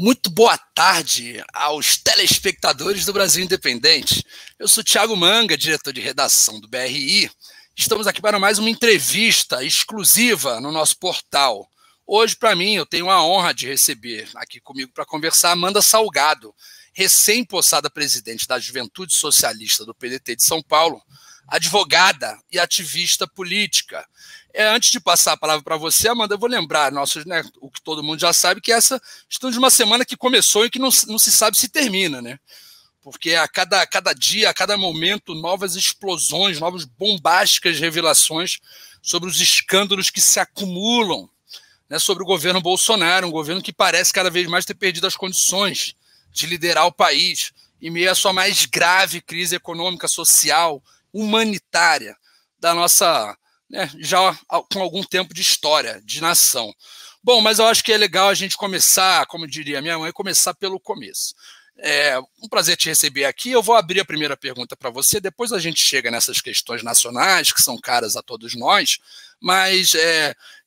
Muito boa tarde aos telespectadores do Brasil Independente. Eu sou Thiago Manga, diretor de redação do BRI. Estamos aqui para mais uma entrevista exclusiva no nosso portal. Hoje, para mim, eu tenho a honra de receber aqui comigo para conversar Amanda Salgado, recém-possada presidente da Juventude Socialista do PDT de São Paulo, advogada e ativista política. Antes de passar a palavra para você, Amanda, eu vou lembrar o que todo mundo já sabe, que estamos de uma semana que começou e que não se sabe se termina, né? Porque a cada dia, a cada momento, novas explosões, novas bombásticas revelações sobre os escândalos que se acumulam, né, sobre o governo Bolsonaro, um governo que parece cada vez mais ter perdido as condições de liderar o país em meio à sua mais grave crise econômica, social, humanitária da nossa, né, já com algum tempo de história, de nação. Bom, mas eu acho que é legal a gente começar, como diria minha mãe, começar pelo começo. É um prazer te receber aqui. Eu vou abrir a primeira pergunta para você, depois a gente chega nessas questões nacionais, que são caras a todos nós, mas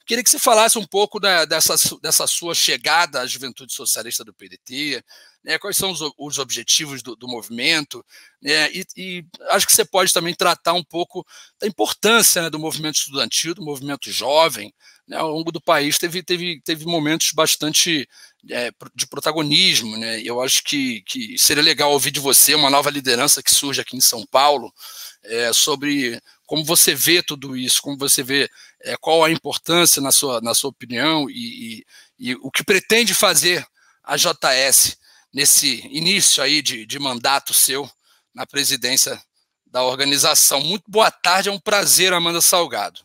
queria que você falasse um pouco dessa sua chegada à Juventude Socialista do PDT, né, quais são os objetivos do movimento, né, e acho que você pode também tratar um pouco da importância, né, do movimento estudantil, do movimento jovem, né, ao longo do país teve momentos bastante de protagonismo, né, e eu acho que seria legal ouvir de você, uma nova liderança que surge aqui em São Paulo, sobre como você vê tudo isso, como você vê qual a importância na sua opinião e o que pretende fazer a JS nesse início aí de mandato seu na presidência da organização. Muito boa tarde, é um prazer, Amanda Salgado.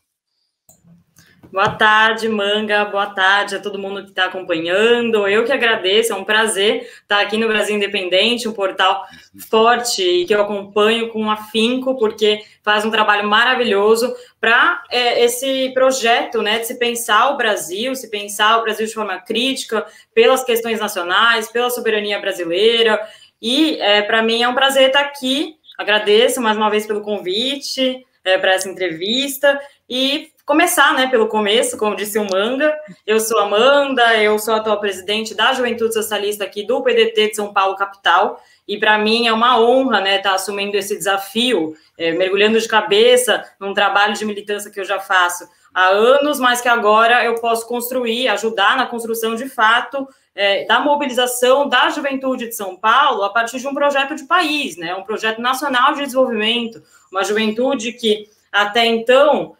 Boa tarde, Manga, boa tarde a todo mundo que está acompanhando. Eu que agradeço, é um prazer estar aqui no Brasil Independente, um portal forte e que eu acompanho com afinco, porque faz um trabalho maravilhoso para esse projeto, né, de se pensar o Brasil de forma crítica, pelas questões nacionais, pela soberania brasileira. E para mim é um prazer estar aqui. Agradeço mais uma vez pelo convite para essa entrevista e começar, né, pelo começo, como disse o Manga. Eu sou Amanda, eu sou a atual presidente da Juventude Socialista aqui do PDT de São Paulo, capital, e para mim é uma honra, né, estar assumindo esse desafio, mergulhando de cabeça num trabalho de militância que eu já faço há anos, mas que agora eu posso construir, ajudar na construção de fato da mobilização da juventude de São Paulo a partir de um projeto de país, né, um projeto nacional de desenvolvimento, uma juventude que até então,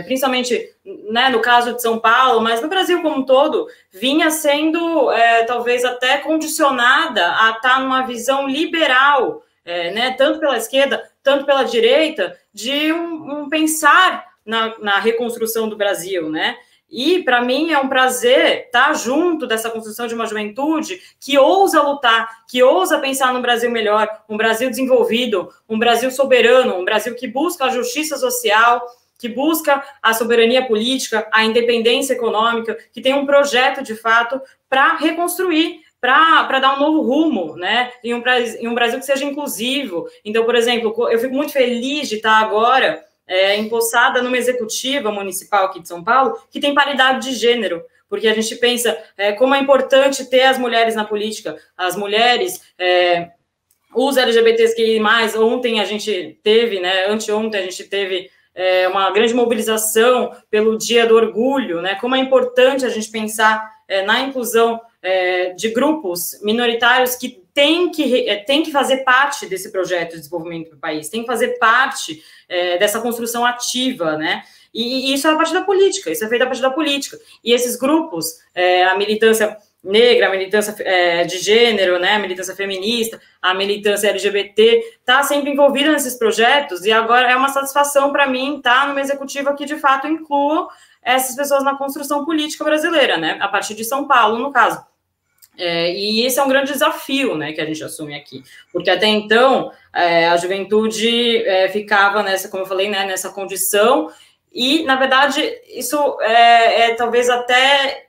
principalmente, né, no caso de São Paulo, mas no Brasil como um todo, vinha sendo talvez até condicionada a estar numa visão liberal, né, tanto pela esquerda, tanto pela direita, de um pensar na reconstrução do Brasil, né? E, para mim, é um prazer estar junto dessa construção de uma juventude que ousa lutar, que ousa pensar num Brasil melhor, um Brasil desenvolvido, um Brasil soberano, um Brasil que busca a justiça social, que busca a soberania política, a independência econômica, que tem um projeto, de fato, para reconstruir, para dar um novo rumo, né? Em um Brasil que seja inclusivo. Então, por exemplo, eu fico muito feliz de estar agora empossada numa executiva municipal aqui de São Paulo, que tem paridade de gênero, porque a gente pensa como é importante ter as mulheres na política, as mulheres, os LGBTQI+, ontem a gente teve, né, anteontem a gente teve uma grande mobilização pelo Dia do Orgulho, né, como é importante a gente pensar na inclusão de grupos minoritários que tem que fazer parte desse projeto de desenvolvimento do país, tem que fazer parte dessa construção ativa, né? E isso é a partir da política, isso é feito a partir da política. E esses grupos, a militância negra, a militância de gênero, né, a militância feminista, a militância LGBT, está sempre envolvida nesses projetos, e agora é uma satisfação para mim estar numa executiva que, de fato, inclua essas pessoas na construção política brasileira, né, a partir de São Paulo, no caso. E esse é um grande desafio, né, que a gente assume aqui, porque até então a juventude ficava nessa, como eu falei, né, nessa condição, e na verdade isso talvez até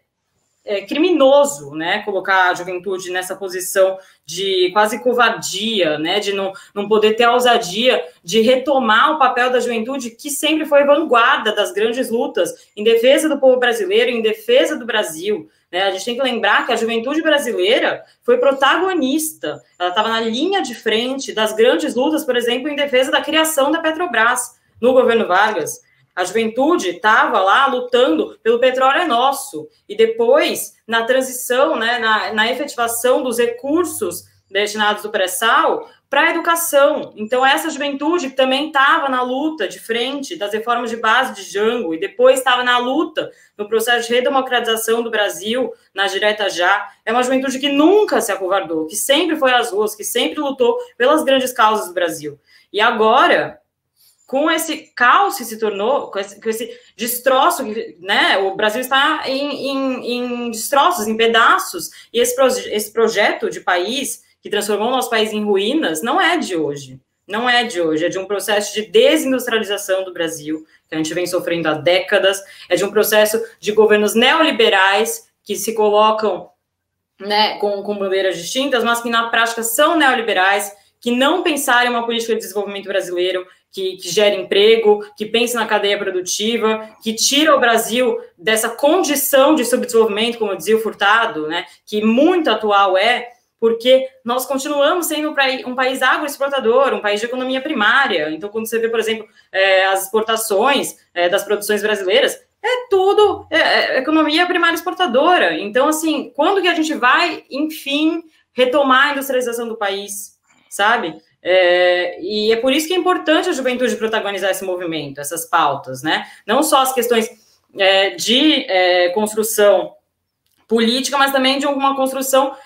criminoso, né, colocar a juventude nessa posição de quase covardia, né, de não poder ter a ousadia de retomar o papel da juventude, que sempre foi vanguarda das grandes lutas em defesa do povo brasileiro, em defesa do Brasil. Né? A gente tem que lembrar que a juventude brasileira foi protagonista, ela estava na linha de frente das grandes lutas, por exemplo, em defesa da criação da Petrobras no governo Vargas. A juventude estava lá lutando pelo petróleo é nosso. E depois, na transição, né, na efetivação dos recursos destinados do pré-sal para a educação. Então, essa juventude também estava na luta de frente das reformas de base de Jango e depois estava na luta no processo de redemocratização do Brasil, na Direta Já. É uma juventude que nunca se acovardou, que sempre foi às ruas, que sempre lutou pelas grandes causas do Brasil. E agora, com esse caos que se tornou, com esse destroço, né? O Brasil está em destroços, em pedaços, e esse projeto de país que transformou o nosso país em ruínas não é de hoje. Não é de hoje, é de um processo de desindustrialização do Brasil, que a gente vem sofrendo há décadas, é de um processo de governos neoliberais que se colocam, né, com bandeiras distintas, mas que na prática são neoliberais, que não pensaram em uma política de desenvolvimento brasileiro, que gera emprego, que pensa na cadeia produtiva, que tira o Brasil dessa condição de subdesenvolvimento, como dizia o Furtado, né, que muito atual porque nós continuamos sendo um país agroexportador, um país de economia primária. Então, quando você vê, por exemplo, as exportações das produções brasileiras, é tudo economia primária exportadora. Então, assim, quando que a gente vai, enfim, retomar a industrialização do país, sabe? E é por isso que é importante a juventude protagonizar esse movimento, essas pautas, né? Não só as questões de construção política, mas também de uma construção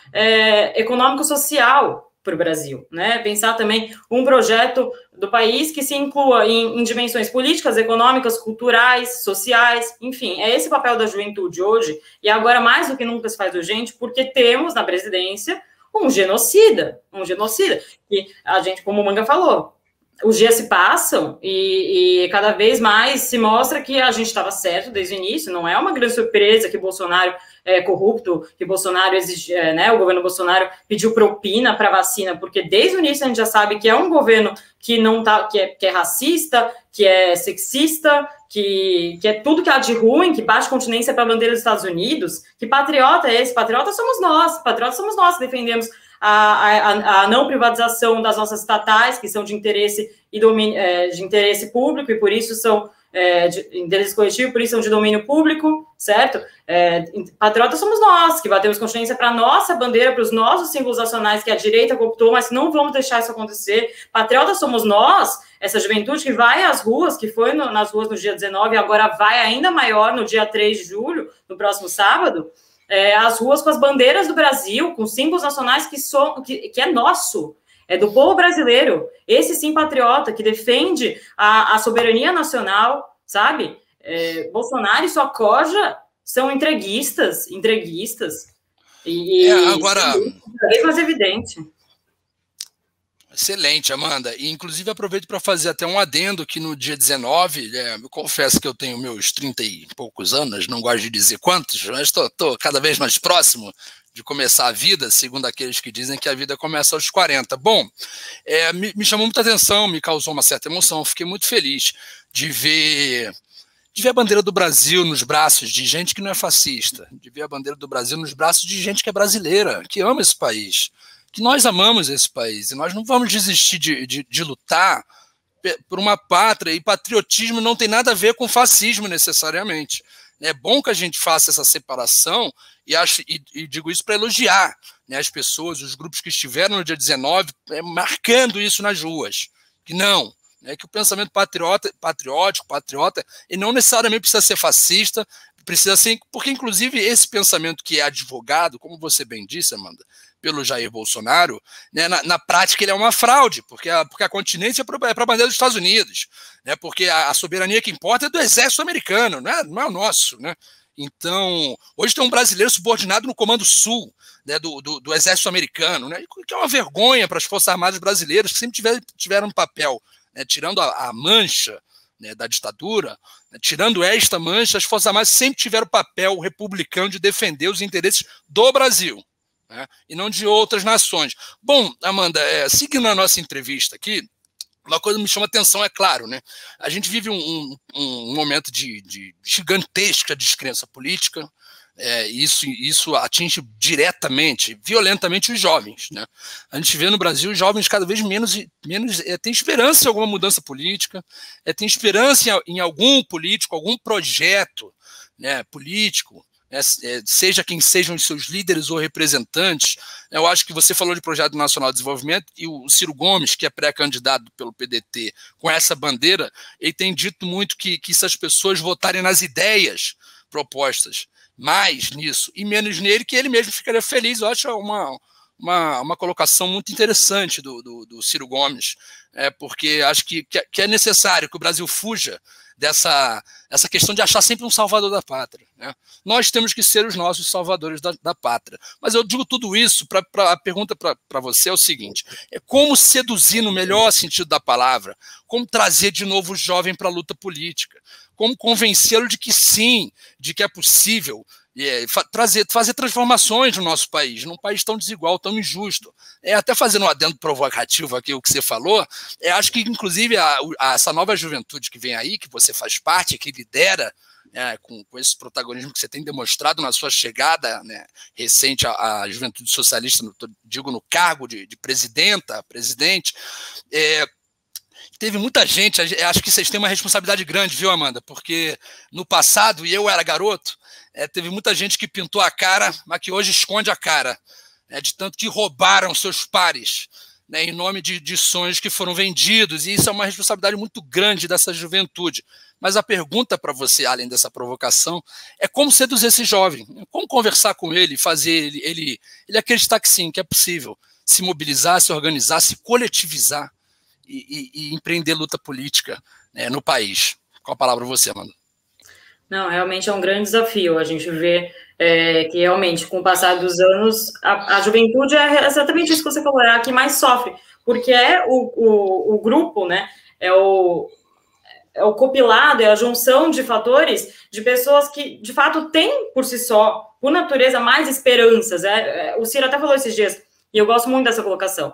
econômico-social para o Brasil, né? Pensar também um projeto do país que se inclua em dimensões políticas, econômicas, culturais, sociais, enfim, é esse o papel da juventude hoje, e agora mais do que nunca se faz urgente, porque temos na presidência um genocida, que a gente, como o Manga falou, os dias se passam e cada vez mais se mostra que a gente estava certo desde o início, não é uma grande surpresa que Bolsonaro é corrupto, que Bolsonaro exige, né, o governo Bolsonaro pediu propina para vacina, porque desde o início a gente já sabe que é um governo que não tá, que é racista, que é sexista, que é tudo que há de ruim, que bate continência para a bandeira dos Estados Unidos. Que patriota é esse? Patriota somos nós que defendemos a não privatização das nossas estatais, que são de interesse e de interesse público, e por isso são de interesse coletivo, por isso são de domínio público, certo? Patriotas somos nós, que batemos continência para a nossa bandeira, para os nossos símbolos nacionais que a direita cooptou, mas não vamos deixar isso acontecer. Patriotas somos nós, essa juventude que vai às ruas, que foi nas ruas no dia 19, e agora vai ainda maior no dia 3 de julho, no próximo sábado, as ruas com as bandeiras do Brasil, com símbolos nacionais que é nosso, é do povo brasileiro, esse sim patriota, que defende a soberania nacional, sabe? Bolsonaro e sua corja são entreguistas, agora... É mais evidente. Excelente, Amanda. E, inclusive, aproveito para fazer até um adendo que no dia 19, eu confesso que eu tenho meus 30 e poucos anos, não gosto de dizer quantos, mas estou cada vez mais próximo de começar a vida, segundo aqueles que dizem que a vida começa aos 40. Bom, me chamou muita atenção, me causou uma certa emoção, fiquei muito feliz de ver a bandeira do Brasil nos braços de gente que não é fascista, de ver a bandeira do Brasil nos braços de gente que é brasileira, que ama esse país, que nós amamos esse país, e nós não vamos desistir de lutar por uma pátria, e patriotismo não tem nada a ver com fascismo necessariamente. É bom que a gente faça essa separação, e digo isso para elogiar, né, as pessoas, os grupos que estiveram no dia 19, marcando isso nas ruas, que não, né, que o pensamento patriota, e não necessariamente precisa ser fascista, precisa ser, porque inclusive esse pensamento que é advogado, como você bem disse, Amanda, pelo Jair Bolsonaro, né, na prática ele é uma fraude, porque a continência é para a bandeira dos Estados Unidos, né, porque a soberania que importa é do exército americano, não é o nosso, né? Então, hoje tem um brasileiro subordinado no Comando Sul, né, do exército americano, né, que é uma vergonha para as Forças Armadas brasileiras, que sempre tiveram um papel, né, tirando a mancha, né, da ditadura, né, tirando esta mancha, as Forças Armadas sempre tiveram o papel republicano de defender os interesses do Brasil, né, e não de outras nações. Bom, Amanda, seguindo a nossa entrevista aqui, uma coisa que me chama atenção, é claro, né? A gente vive um momento de gigantesca descrença política, isso atinge diretamente, violentamente os jovens, né? A gente vê no Brasil os jovens cada vez menos tem esperança em alguma mudança política, tem esperança em algum político, algum projeto, né, político, seja quem sejam os seus líderes ou representantes. Eu acho que você falou de Projeto Nacional de Desenvolvimento, e o Ciro Gomes, que é pré-candidato pelo PDT com essa bandeira, ele tem dito muito que se as pessoas votarem nas ideias propostas, mais nisso e menos nele, que ele mesmo ficaria feliz. Eu acho uma colocação muito interessante do Ciro Gomes, porque acho que é necessário que o Brasil fuja essa questão de achar sempre um salvador da pátria, né? Nós temos que ser os nossos salvadores da pátria. Mas eu digo tudo isso, a pergunta para você é o seguinte: como seduzir no melhor sentido da palavra, como trazer de novo o jovem para a luta política, como convencê-lo de que sim, de que é possível fazer transformações no nosso país, num país tão desigual, tão injusto. Até fazendo um adendo provocativo aqui, o que você falou, acho que, inclusive, essa nova juventude que vem aí, que você faz parte, que lidera, com esse protagonismo que você tem demonstrado na sua chegada, né, recente à juventude socialista, digo, no cargo de presidente, teve muita gente. Acho que vocês têm uma responsabilidade grande, viu, Amanda? Porque no passado, e eu era garoto, teve muita gente que pintou a cara, mas que hoje esconde a cara, de tanto que roubaram seus pares, né, em nome de sonhos que foram vendidos, e isso é uma responsabilidade muito grande dessa juventude. Mas a pergunta para você, além dessa provocação, é como seduzir esse jovem, como conversar com ele, fazer ele acreditar que sim, que é possível se mobilizar, se organizar, se coletivizar e empreender luta política, né, no país. Qual a palavra você, Amanda? Não, realmente é um grande desafio. A gente vê que realmente, com o passar dos anos, a juventude é exatamente isso que você falou, é a que mais sofre, porque o grupo, né, é o compilado, é a junção de fatores de pessoas que, de fato, têm por si só, por natureza, mais esperanças. O Ciro até falou esses dias, e eu gosto muito dessa colocação.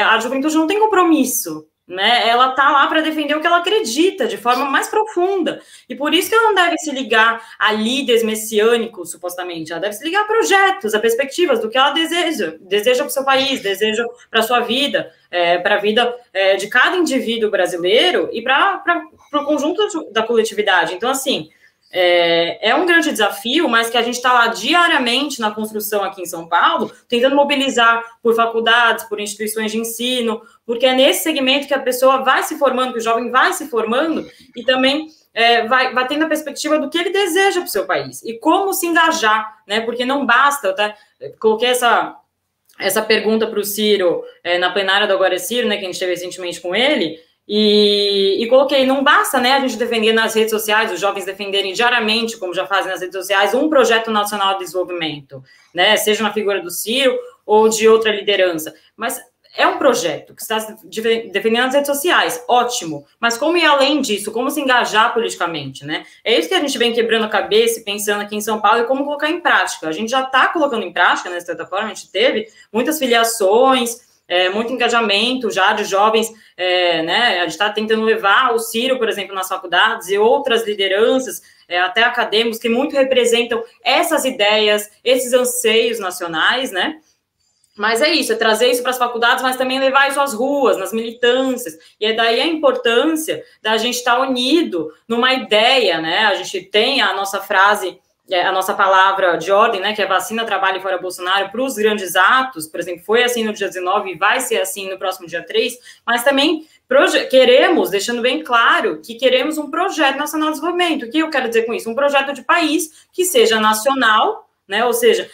A juventude não tem compromisso, né? Ela está lá para defender o que ela acredita de forma mais profunda, e por isso que ela não deve se ligar a líderes messiânicos, supostamente. Ela deve se ligar a projetos, a perspectivas do que ela deseja para o seu país, deseja para a sua vida, para a vida de cada indivíduo brasileiro e para o conjunto da coletividade. Então, assim, é um grande desafio, mas que a gente está lá diariamente na construção aqui em São Paulo, tentando mobilizar por faculdades, por instituições de ensino, porque é nesse segmento que a pessoa vai se formando, que o jovem vai se formando, e também vai tendo a perspectiva do que ele deseja para o seu país, e como se engajar, né? Porque não basta, coloquei essa pergunta para o Ciro na plenária do Agora é Ciro, né, que a gente teve recentemente com ele, e coloquei, não basta, né, a gente defender nas redes sociais, os jovens defenderem diariamente, como já fazem nas redes sociais, um projeto nacional de desenvolvimento, né, seja na figura do Ciro ou de outra liderança, mas é um projeto que está defendendo nas redes sociais, ótimo, mas como ir além disso, como se engajar politicamente, né? É isso que a gente vem quebrando a cabeça e pensando aqui em São Paulo, e como colocar em prática. A gente já está colocando em prática, né, de certa forma, a gente teve muitas filiações, muito engajamento já de jovens, né? A gente está tentando levar o Ciro, por exemplo, nas faculdades, e outras lideranças, até acadêmicos, que muito representam essas ideias, esses anseios nacionais, né? Mas é isso, é trazer isso para as faculdades, mas também levar isso às ruas, nas militâncias. E é daí a importância da gente estar unido numa ideia, né? A gente tem a nossa frase, a nossa palavra de ordem, né? Que é vacina, trabalho e fora Bolsonaro, para os grandes atos. Por exemplo, foi assim no dia 19 e vai ser assim no próximo dia 3. Mas também queremos, deixando bem claro, que queremos um projeto nacional de desenvolvimento. O que eu quero dizer com isso? Um projeto de país que seja nacional, né? Ou seja,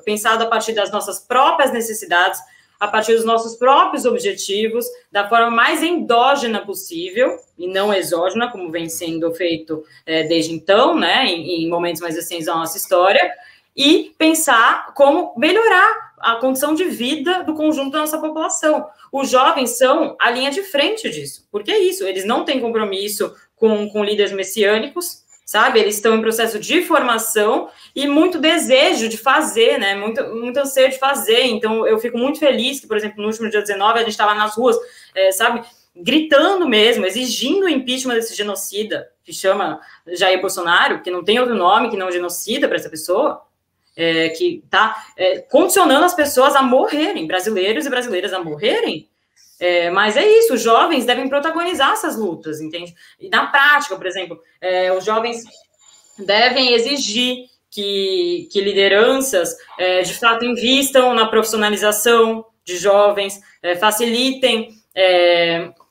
pensado a partir das nossas próprias necessidades, a partir dos nossos próprios objetivos, da forma mais endógena possível, e não exógena, como vem sendo feito desde então, né, em momentos mais recentes da nossa história, e pensar como melhorar a condição de vida do conjunto da nossa população. Os jovens são a linha de frente disso, porque é isso, eles não têm compromisso com líderes messiânicos, sabe? Eles estão em processo de formação e muito desejo de fazer, né? Muito anseio de fazer. Então, eu fico muito feliz que, por exemplo, no último dia 19, a gente estava nas ruas, sabe? Gritando mesmo, exigindo o impeachment desse genocida, que chama Jair Bolsonaro, que não tem outro nome que não genocida para essa pessoa, que está condicionando as pessoas a morrerem, brasileiros e brasileiras a morrerem. Mas é isso, os jovens devem protagonizar essas lutas, entende? E na prática, por exemplo, os jovens devem exigir que lideranças, de fato, invistam na profissionalização de jovens, facilitem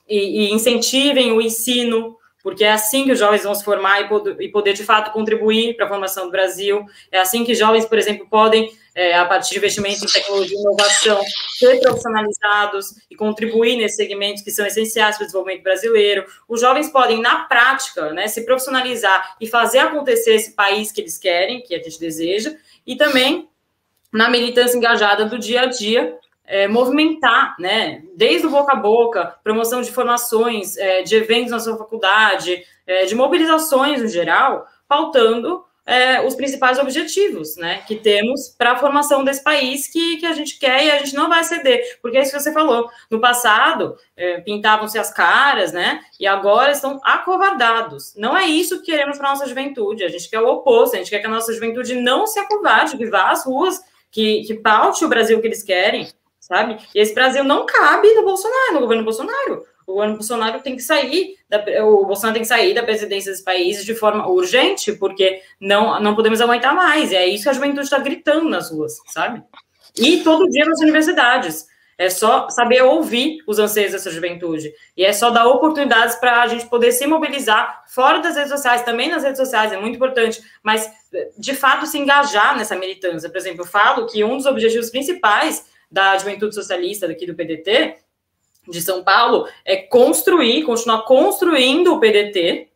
e incentivem o ensino, porque é assim que os jovens vão se formar e poder, de fato, contribuir para a formação do Brasil. É assim que jovens, por exemplo, podem, a partir de investimentos em tecnologia e inovação, ser profissionalizados e contribuir nesses segmentos que são essenciais para o desenvolvimento brasileiro. Os jovens podem, na prática, né, se profissionalizar e fazer acontecer esse país que eles querem, que a gente deseja, e também na militância engajada do dia a dia, movimentar, né, desde o boca a boca, promoção de formações, de eventos na sua faculdade, de mobilizações no geral, pautando os principais objetivos, né, que temos para a formação desse país que a gente quer e a gente não vai ceder, porque é isso que você falou. No passado, pintavam-se as caras, né, e agora estão acovardados. Não é isso que queremos para a nossa juventude, a gente quer o oposto, a gente quer que a nossa juventude não se acovarde, que vá às ruas, que paute o Brasil que eles querem, sabe? E esse Brasil não cabe no Bolsonaro, no governo Bolsonaro. O governo Bolsonaro tem que sair, o Bolsonaro tem que sair da presidência desse país de forma urgente, porque não podemos aguentar mais. E é isso que a juventude está gritando nas ruas, sabe? E todo dia nas universidades. É só saber ouvir os anseios dessa juventude. E é só dar oportunidades para a gente poder se mobilizar fora das redes sociais, também nas redes sociais, é muito importante, mas, de fato, se engajar nessa militância. Por exemplo, eu falo que um dos objetivos principais da Juventude Socialista daqui do PDT, de São Paulo, é continuar construindo o PDT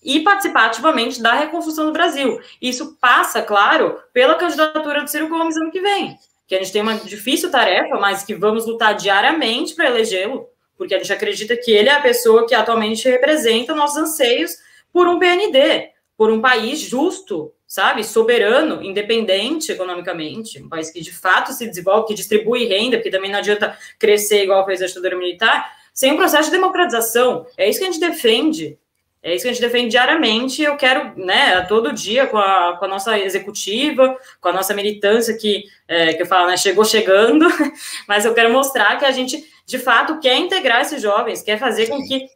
e participar ativamente da reconstrução do Brasil. Isso passa, claro, pela candidatura do Ciro Gomes ano que vem, que a gente tem uma difícil tarefa, mas que vamos lutar diariamente para elegê-lo, porque a gente acredita que ele é a pessoa que atualmente representa nossos anseios por um PND, por um país justo, sabe, soberano, independente economicamente, um país que de fato se desenvolve, que distribui renda, porque também não adianta crescer igual fez a ditadura militar, sem um processo de democratização. É isso que a gente defende. É isso que a gente defende diariamente. Eu quero, né, todo dia com a nossa executiva, com a nossa militância que eu falo, né, chegando, mas eu quero mostrar que a gente, de fato, quer integrar esses jovens, quer fazer com que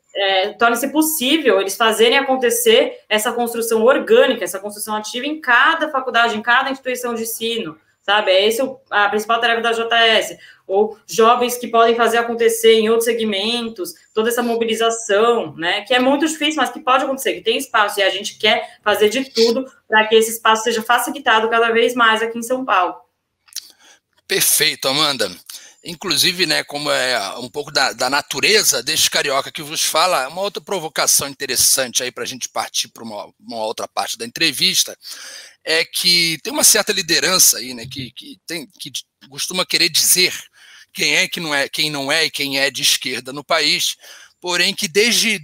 torne-se possível eles fazerem acontecer essa construção orgânica, essa construção ativa em cada faculdade, em cada instituição de ensino, sabe? É esse a principal tarefa da JS, ou jovens que podem fazer acontecer em outros segmentos, toda essa mobilização, né, que é muito difícil, mas que pode acontecer, que tem espaço, e a gente quer fazer de tudo para que esse espaço seja facilitado cada vez mais aqui em São Paulo. Perfeito, Amanda. Inclusive, né, como é um pouco da natureza deste carioca que vos fala, uma outra provocação interessante aí para a gente partir para uma outra parte da entrevista é que tem uma certa liderança aí, né, que costuma querer dizer quem não é e quem é de esquerda no país, porém que desde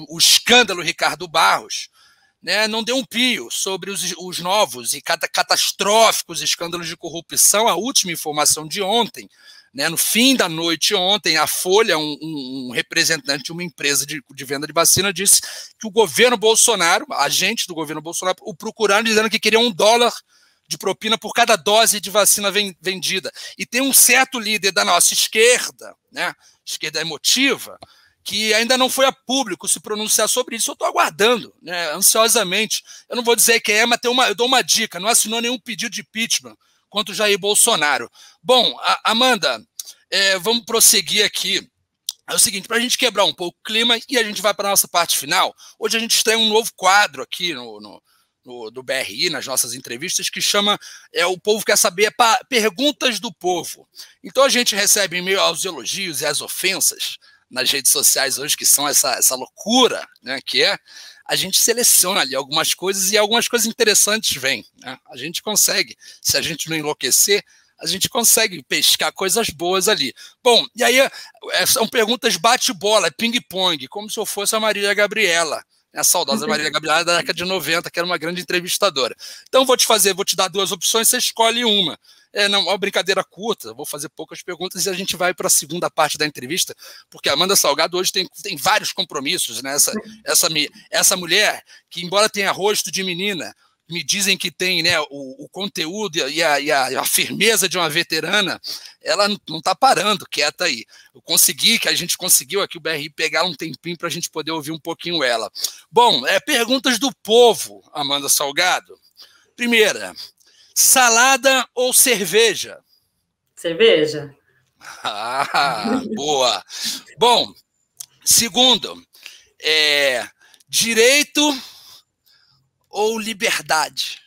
o escândalo Ricardo Barros, né, não deu um pio sobre os novos e catastróficos escândalos de corrupção. A última informação de ontem, né, no fim da noite ontem, a Folha, um representante de uma empresa de venda de vacina, disse que o governo Bolsonaro, agente do governo Bolsonaro, o procuraram dizendo que queria $1 de propina por cada dose de vacina vendida. E tem um certo líder da nossa esquerda, né, esquerda emotiva, que ainda não foi a público se pronunciar sobre isso. Eu estou aguardando, né, ansiosamente. Eu não vou dizer quem é, mas eu dou uma dica: não assinou nenhum pedido de impeachment contra o Jair Bolsonaro. Bom, Amanda, vamos prosseguir aqui. É o seguinte, para a gente quebrar um pouco o clima e a gente vai para a nossa parte final. Hoje a gente estreia um novo quadro aqui do BRI, nas nossas entrevistas, que chama O Povo Quer Saber, Perguntas do Povo. Então a gente recebe, em meio aos elogios e às ofensas nas redes sociais hoje, que são essa loucura, né, que a gente seleciona ali algumas coisas e algumas coisas interessantes vêm, né? A gente consegue, se a gente não enlouquecer, a gente consegue pescar coisas boas ali. Bom, e aí são perguntas bate-bola, ping-pong, como se eu fosse a Marília Gabriela, a saudosa Marília Gabriela da década de 90, que era uma grande entrevistadora. Então vou te dar duas opções, você escolhe uma. Não, uma brincadeira curta, vou fazer poucas perguntas e a gente vai para a segunda parte da entrevista, porque a Amanda Salgado hoje tem vários compromissos, né? Essa mulher, que embora tenha rosto de menina, me dizem que tem, né, o conteúdo e a firmeza de uma veterana, ela não está parando quieta aí. A gente conseguiu aqui o BRI pegar um tempinho para a gente poder ouvir um pouquinho ela. Bom, perguntas do povo, Amanda Salgado. Primeira, salada ou cerveja? Cerveja. Ah, boa. Bom, segundo, direito ou liberdade?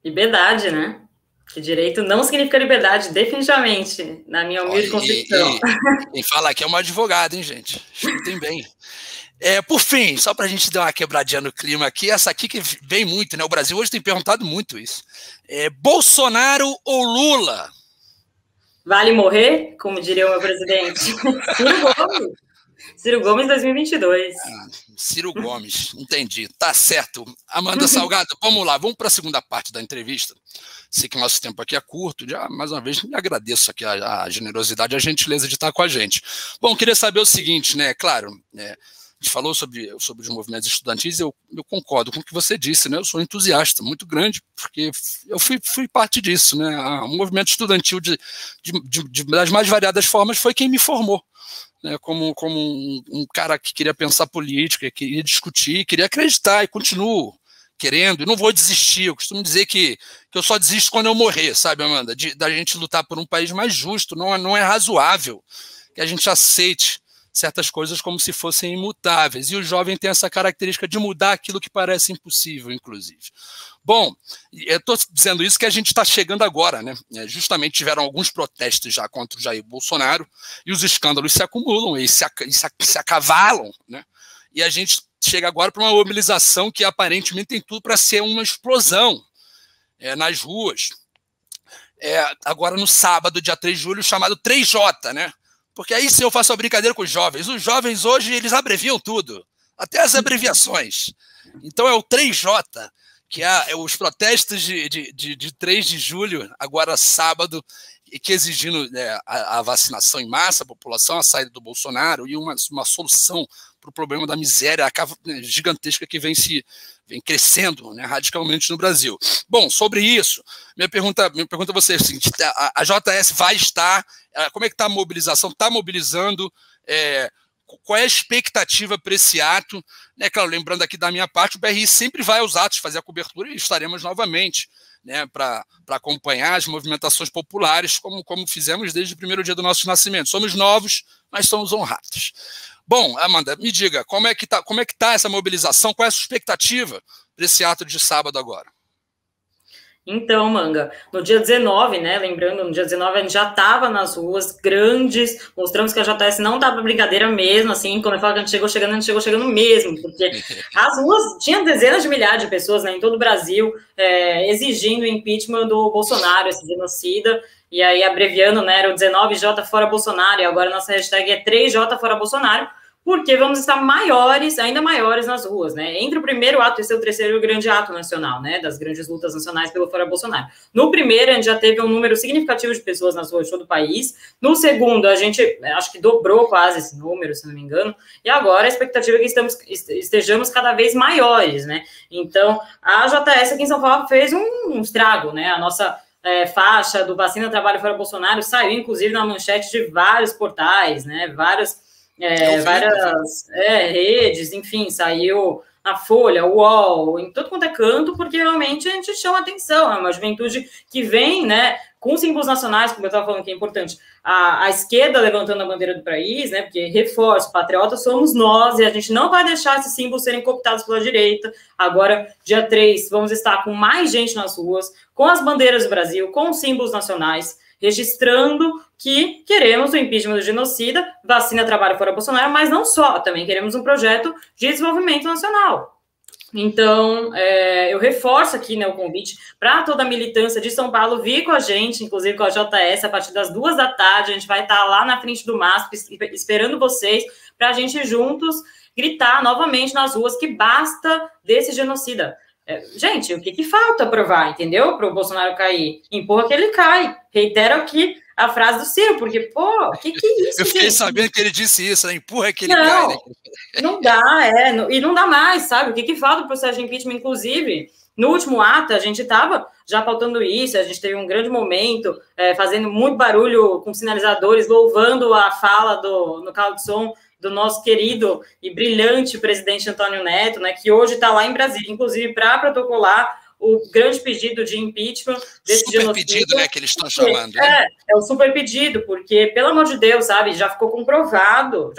Liberdade, né? Que direito não significa liberdade, definitivamente, na minha humilde concepção. Quem fala aqui é uma advogada, hein, gente? Escutem bem. Por fim, só para a gente dar uma quebradinha no clima aqui, essa aqui que vem muito, né? O Brasil hoje tem perguntado muito isso. Bolsonaro ou Lula? Vale morrer, como diria o meu presidente. Ciro Gomes. Ciro Gomes 2022. Ciro Gomes, entendi. Tá certo. Amanda Salgado, vamos lá, vamos para a segunda parte da entrevista. Sei que o nosso tempo aqui é curto, já mais uma vez me agradeço aqui a generosidade e a gentileza de estar com a gente. Bom, queria saber o seguinte, né? Claro, a gente falou sobre os movimentos estudantis, eu concordo com o que você disse, né? Eu sou um entusiasta muito grande, porque eu fui parte disso, né? O movimento estudantil das mais variadas formas foi quem me formou, né? Como um cara que queria pensar política, queria discutir, queria acreditar, e continuo querendo, e não vou desistir. Eu costumo dizer que eu só desisto quando eu morrer, sabe, Amanda? Da gente lutar por um país mais justo. Não é razoável que a gente aceite certas coisas como se fossem imutáveis. E o jovem tem essa característica de mudar aquilo que parece impossível, inclusive. Bom, eu estou dizendo isso que a gente está chegando agora, né? Justamente tiveram alguns protestos já contra o Jair Bolsonaro e os escândalos se acumulam e se acavalam, né? E a gente chega agora para uma mobilização que aparentemente tem tudo para ser uma explosão nas ruas. Agora no sábado, dia 3 de julho, chamado 3J, né? Porque aí sim eu faço uma brincadeira com os jovens. Os jovens hoje, eles abreviam tudo, até as abreviações. Então é o 3J, que é os protestos de 3 de julho, agora sábado, que exigindo a vacinação em massa, a população, a saída do Bolsonaro e uma solução para o problema da miséria gigantesca que vem crescendo, né, radicalmente no Brasil. Bom, sobre isso, minha pergunta a você é a seguinte: a JS vai estar, como é que está a mobilização? Está mobilizando? Qual é a expectativa para esse ato? Claro, lembrando aqui da minha parte, o BRI sempre vai aos atos fazer a cobertura e estaremos novamente, né, para acompanhar as movimentações populares, como fizemos desde o primeiro dia do nosso nascimento. Somos novos, mas somos honrados. Bom, Amanda, me diga, como é que tá essa mobilização? Qual é a sua expectativa para esse ato de sábado agora? Então, Manga, no dia 19, né, lembrando, no dia 19 a gente já estava nas ruas grandes, mostramos que a JS não tá para brincadeira mesmo, assim, quando eu falo que a gente chegou chegando mesmo, porque as ruas tinham dezenas de milhares de pessoas, né, em todo o Brasil, exigindo o impeachment do Bolsonaro, esse genocida, e aí abreviando, né, era o 19J fora Bolsonaro, e agora a nossa hashtag é 3J fora Bolsonaro, porque vamos estar ainda maiores nas ruas, né? Entre o primeiro ato e o terceiro grande ato nacional, né? Das grandes lutas nacionais pelo fora Bolsonaro. No primeiro, a gente já teve um número significativo de pessoas nas ruas de todo o país. No segundo, a gente acho que dobrou quase esse número, se não me engano. E agora a expectativa é que estejamos cada vez maiores, né? Então, a JS aqui em São Paulo fez um estrago, né? A nossa faixa do Vacina Trabalho Fora Bolsonaro saiu, inclusive, na manchete de vários portais, né? Várias redes, enfim, saiu na Folha, UOL, em tudo quanto é canto, porque realmente a gente chama atenção, é uma juventude que vem, né, com símbolos nacionais, como eu estava falando que é importante, a esquerda levantando a bandeira do país, né, porque reforço, patriotas somos nós, e a gente não vai deixar esses símbolos serem cooptados pela direita. Agora, dia 3, vamos estar com mais gente nas ruas, com as bandeiras do Brasil, com os símbolos nacionais, registrando que queremos o impeachment do genocida, vacina Trabalho Fora Bolsonaro, mas não só, também queremos um projeto de desenvolvimento nacional. Então, eu reforço aqui, né, o convite para toda a militância de São Paulo vir com a gente, inclusive com a JS, a partir das 2 da tarde. A gente vai estar lá na frente do MASP esperando vocês para a gente juntos gritar novamente nas ruas que basta desse genocida. Gente, o que falta provar, entendeu? Para o Bolsonaro cair. Empurra que ele cai. Reitero aqui a frase do Ciro, porque, pô, que é isso, Eu fiquei gente? sabendo que ele disse isso, né? Empurra que ele cai, né? Não dá, e não dá mais, sabe? O que falta para o processo de impeachment, inclusive, no último ato, a gente estava já pautando isso, a gente teve um grande momento, fazendo muito barulho com sinalizadores, louvando a fala no carro de som do nosso querido e brilhante presidente Antônio Neto, né, que hoje está lá em Brasília, inclusive para protocolar o grande pedido de impeachment desse super genocídio. Pedido, né, que eles estão chamando. Né? É o super pedido, porque, pelo amor de Deus, sabe, já ficou comprovado,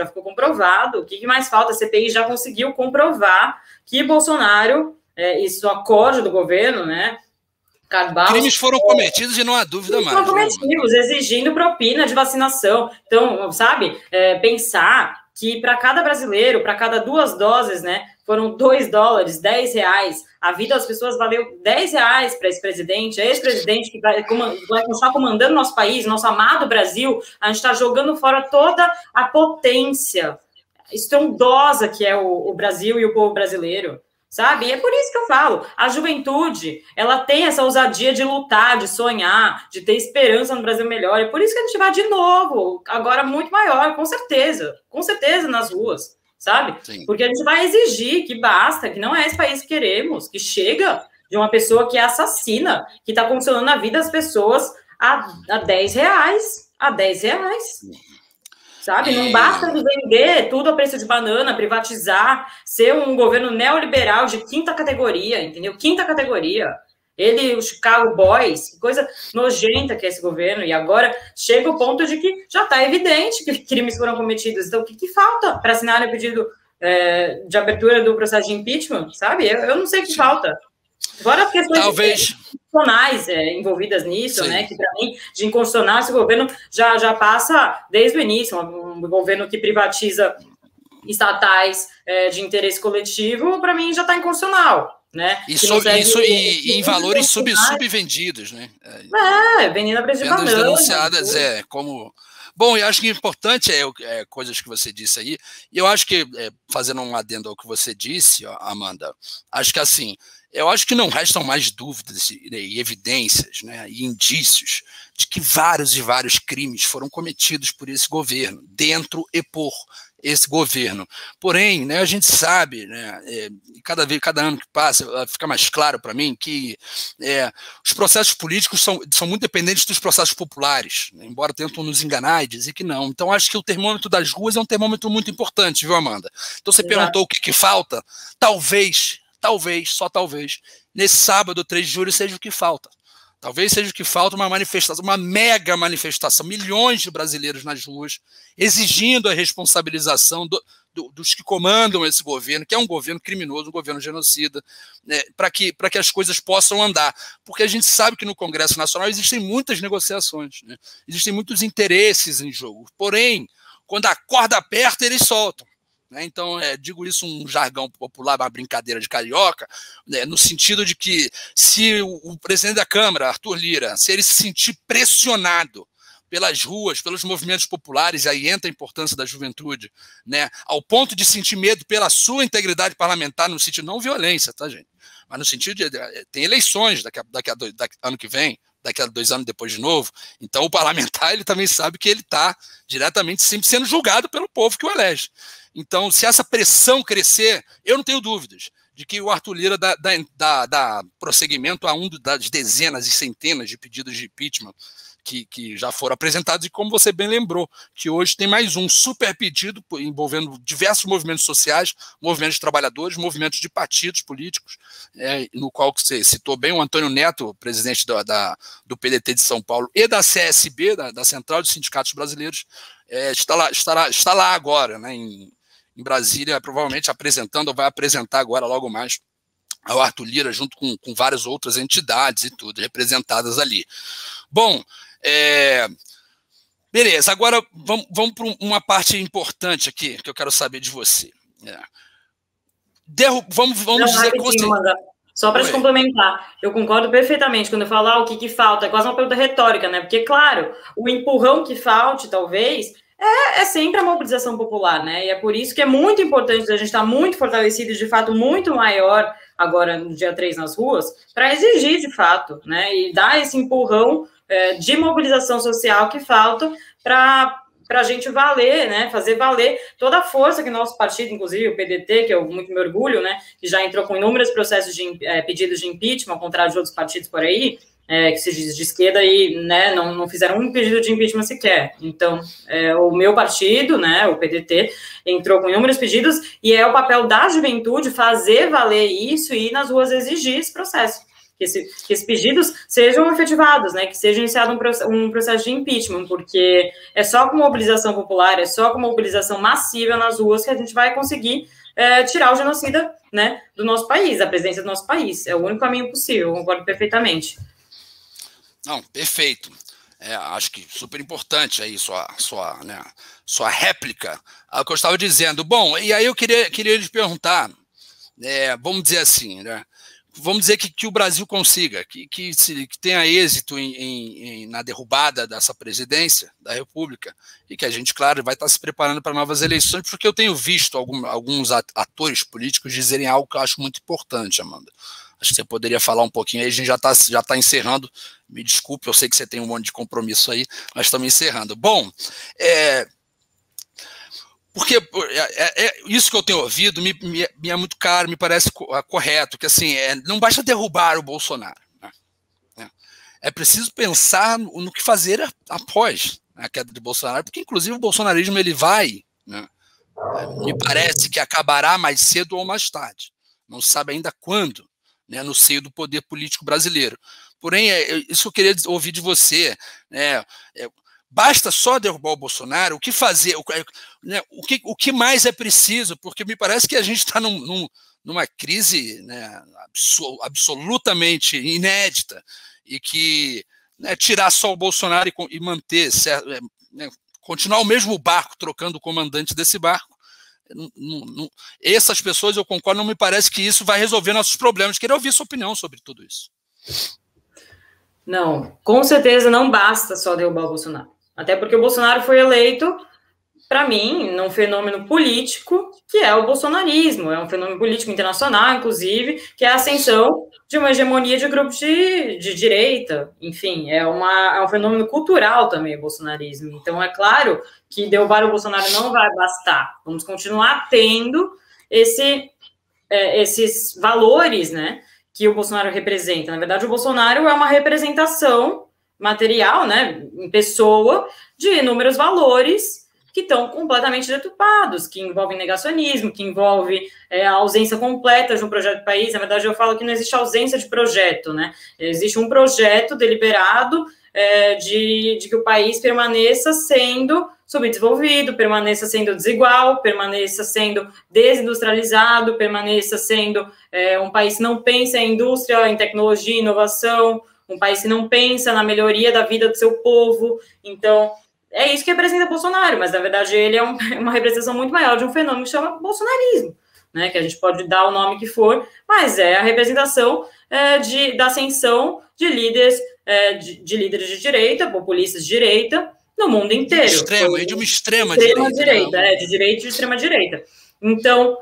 o que mais falta? A CPI já conseguiu comprovar que Bolsonaro, isso acorde do governo, né, crimes foram cometidos e não há dúvida mais. Foram cometidos, exigindo propina de vacinação. Então, sabe, pensar que para cada brasileiro, para cada 2 doses, né, foram $2, R$10. A vida das pessoas valeu R$10 para esse presidente. É esse presidente que vai continuar comandando nosso país, nosso amado Brasil. A gente está jogando fora toda a potência estrondosa que é o Brasil e o povo brasileiro. Sabe? E é por isso que eu falo, a juventude, ela tem essa ousadia de lutar, de sonhar, de ter esperança no Brasil melhor, é por isso que a gente vai de novo, agora muito maior, com certeza nas ruas, sabe? Sim. Porque a gente vai exigir que basta, que não é esse país que queremos, que chega de uma pessoa que é assassina, que está condicionando a vida das pessoas a R$10, sabe? Não basta ele vender tudo a preço de banana, privatizar, ser um governo neoliberal de 5ª categoria, entendeu? 5ª categoria. Ele, o Chicago Boys, coisa nojenta que é esse governo, e agora chega o ponto de que já está evidente que crimes foram cometidos. Então, o que falta para assinar o pedido de abertura do processo de impeachment, sabe? Eu não sei o que falta. Fora as questões constitucionais envolvidas nisso, né? Que para mim, de inconstitucional, esse governo já passa desde o início, um governo que privatiza estatais de interesse coletivo, para mim já está inconstitucional. Né? E em valores subvendidos, né? Vendendo a preço de banana. Denunciadas como... Bom, eu acho que o importante coisas que você disse aí, e eu acho que, fazendo um adendo ao que você disse, Amanda, acho que assim, eu acho que não restam mais dúvidas e evidências, né, e indícios de que vários e vários crimes foram cometidos por esse governo, dentro e por esse governo. Porém, né, a gente sabe, né, cada ano que passa, fica mais claro para mim que os processos políticos são muito dependentes dos processos populares, né, embora tentam nos enganar e dizer que não. Então, acho que o termômetro das ruas é um termômetro muito importante, viu, Amanda? Então, você perguntou o que falta? Talvez, só talvez, nesse sábado, 3 de julho, seja o que falta. Talvez seja o que falta uma manifestação, uma mega manifestação, milhões de brasileiros nas ruas, exigindo a responsabilização dos que comandam esse governo, que é um governo criminoso, um governo genocida, né, para que as coisas possam andar. Porque a gente sabe que no Congresso Nacional existem muitas negociações, né, existem muitos interesses em jogo. Porém, quando a corda aperta, eles soltam. Então, digo isso um jargão popular, uma brincadeira de carioca, né, no sentido de que se o presidente da Câmara, Arthur Lira, se ele se sentir pressionado pelas ruas, pelos movimentos populares, aí entra a importância da juventude, né, ao ponto de sentir medo pela sua integridade parlamentar, no sentido não violência, tá, gente? Mas no sentido de tem eleições daqui ano que vem, daqui a 2 anos depois de novo, então o parlamentar ele também sabe que ele está diretamente sempre sendo julgado pelo povo que o elege. Então, se essa pressão crescer, eu não tenho dúvidas de que o Arthur Lira dá prosseguimento a das dezenas e centenas de pedidos de impeachment que já foram apresentados, e como você bem lembrou, que hoje tem mais um super pedido envolvendo diversos movimentos sociais, movimentos de trabalhadores, movimentos de partidos políticos, no qual você citou bem o Antônio Neto, presidente do PDT de São Paulo, e da CSB, da Central de Sindicatos Brasileiros, está lá agora, né, em Brasília, provavelmente apresentando, ou vai apresentar agora logo mais ao Arthur Lira, junto com várias outras entidades e tudo, representadas ali. Bom, beleza, agora vamos para uma parte importante aqui, que eu quero saber de você. vamos não, dizer que você... Só para te complementar, eu concordo perfeitamente quando eu falo o que falta, é quase uma pergunta retórica, né? Porque, claro, o empurrão que falte, talvez, é sempre a mobilização popular, né? E é por isso que é muito importante a gente estar muito fortalecido, de fato, muito maior agora no dia 3 nas ruas, para exigir, de fato, né? E dar esse empurrão de mobilização social que falta para a gente valer, né, fazer valer toda a força que nosso partido, inclusive o PDT, que eu muito me orgulho, né, que já entrou com inúmeros processos de pedidos de impeachment, ao contrário de outros partidos por aí, que se diz de esquerda e, né, não fizeram um pedido de impeachment sequer. Então, o meu partido, né, o PDT, entrou com inúmeros pedidos e é o papel da juventude fazer valer isso e ir nas ruas exigir esse processo. Que esses pedidos sejam efetivados, né, que seja iniciado um processo de impeachment, porque é só com mobilização popular, é só com mobilização massiva nas ruas que a gente vai conseguir tirar o genocida, né, do nosso país, da presidência do nosso país. É o único caminho possível, eu concordo perfeitamente. Não, perfeito. Acho que super importante aí sua réplica ao que eu estava dizendo. Bom, e aí eu queria lhe perguntar, vamos dizer assim, né? Vamos dizer que o Brasil consiga, que tenha êxito na derrubada dessa presidência da República e que a gente, claro, vai estar se preparando para novas eleições, porque eu tenho visto alguns atores políticos dizerem algo que eu acho muito importante, Amanda. Acho que você poderia falar um pouquinho aí, a gente já tá encerrando. Me desculpe, eu sei que você tem um monte de compromisso aí, mas estamos encerrando. Bom, porque isso que eu tenho ouvido me é muito caro, me parece correto, que assim, não basta derrubar o Bolsonaro, né? É preciso pensar no que fazer após a queda de Bolsonaro, porque inclusive o bolsonarismo ele vai, né, me parece que acabará mais cedo ou mais tarde, não se sabe ainda quando, né, no seio do poder político brasileiro. Porém, isso eu queria ouvir de você, né? Basta só derrubar o Bolsonaro? O que fazer? O que mais é preciso? Porque me parece que a gente está numa crise, né, absolutamente inédita e que, né, tirar só o Bolsonaro e manter, né, continuar o mesmo barco, trocando o comandante desse barco, essas pessoas, eu concordo, não me parece que isso vai resolver nossos problemas. Queria ouvir sua opinião sobre tudo isso. Não, com certeza não basta só derrubar o Bolsonaro. Até porque o Bolsonaro foi eleito, para mim, num fenômeno político, que é o bolsonarismo. É um fenômeno político internacional, inclusive, que é a ascensão de uma hegemonia de grupos de direita. Enfim, é um fenômeno cultural também, o bolsonarismo. Então, é claro que derrubar o Bolsonaro não vai bastar. Vamos continuar tendo esses valores, né, que o Bolsonaro representa. Na verdade, o Bolsonaro é uma representação material, né, em pessoa, de inúmeros valores que estão completamente deturpados, que envolvem negacionismo, que envolve a ausência completa de um projeto de país. Na verdade, eu falo que não existe ausência de projeto, né? Existe um projeto deliberado de que o país permaneça sendo subdesenvolvido, permaneça sendo desigual, permaneça sendo desindustrializado, permaneça sendo um país que não pensa em indústria, em tecnologia, inovação, um país que não pensa na melhoria da vida do seu povo. Então, é isso que representa Bolsonaro, mas, na verdade, ele é uma representação muito maior de um fenômeno que chama bolsonarismo, né, que a gente pode dar o nome que for, mas é a representação da ascensão de líderes de direita, populistas de direita, no mundo inteiro. De uma extrema direita. De direita e de extrema direita. Então,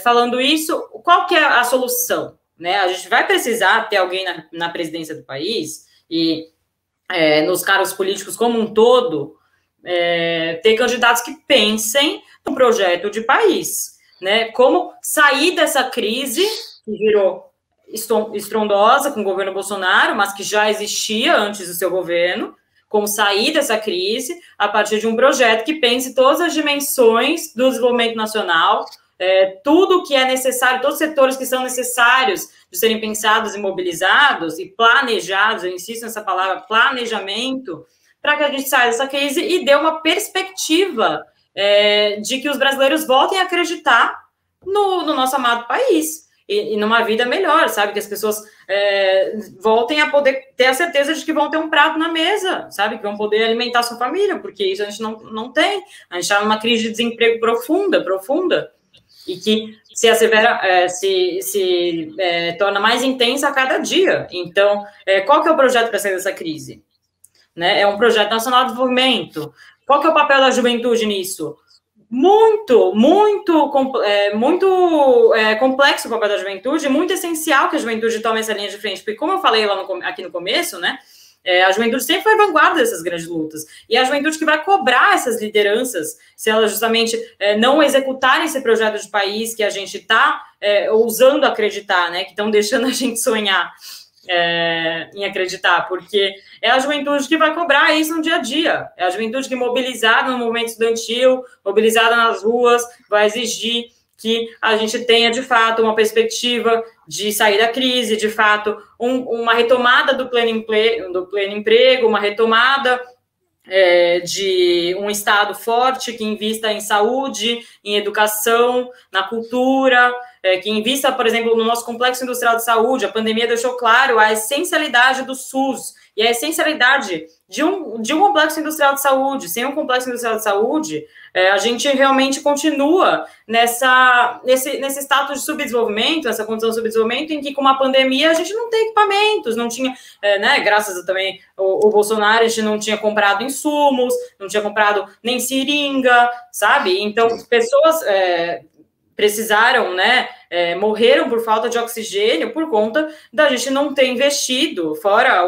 falando isso, qual que é a solução? Né? A gente vai precisar ter alguém na presidência do país e nos cargos políticos como um todo, ter candidatos que pensem no projeto de país, né? Como sair dessa crise que virou estrondosa com o governo Bolsonaro, mas que já existia antes do seu governo, como sair dessa crise a partir de um projeto que pense todas as dimensões do desenvolvimento nacional, tudo que é necessário, todos os setores que são necessários de serem pensados e mobilizados e planejados, eu insisto nessa palavra, planejamento, para que a gente saia dessa crise e dê uma perspectiva de que os brasileiros voltem a acreditar no nosso amado país e numa vida melhor, sabe? Que as pessoas voltem a poder ter a certeza de que vão ter um prato na mesa, sabe? Que vão poder alimentar sua família, porque isso a gente não tem. A gente está numa crise de desemprego profunda, e que torna mais intensa a cada dia. Então, qual que é o projeto para sair dessa crise? Né? É um projeto nacional de desenvolvimento. Qual que é o papel da juventude nisso? Muito complexo o papel da juventude, muito essencial que a juventude tome essa linha de frente, porque como eu falei aqui no começo, né, a juventude sempre foi vanguarda dessas grandes lutas, e é a juventude que vai cobrar essas lideranças, se elas justamente não executarem esse projeto de país que a gente está ousando acreditar, né, que estão deixando a gente sonhar em acreditar, porque é a juventude que vai cobrar isso no dia a dia, é a juventude que, mobilizada no movimento estudantil, mobilizada nas ruas, vai exigir que a gente tenha, de fato, uma perspectiva de sair da crise, de fato, uma retomada do pleno emprego, uma retomada de um Estado forte que invista em saúde, em educação, na cultura, que invista, por exemplo, no nosso complexo industrial de saúde. A pandemia deixou claro a essencialidade do SUS e a essencialidade de um complexo industrial de saúde. Sem um complexo industrial de saúde, a gente realmente continua nesse status de subdesenvolvimento, nessa condição de subdesenvolvimento, em que com uma pandemia a gente não tem equipamentos, não tinha, né, graças a também o Bolsonaro, a gente não tinha comprado insumos, não tinha comprado nem seringa, sabe? Então, pessoas precisaram, né, morreram por falta de oxigênio por conta da gente não ter investido, fora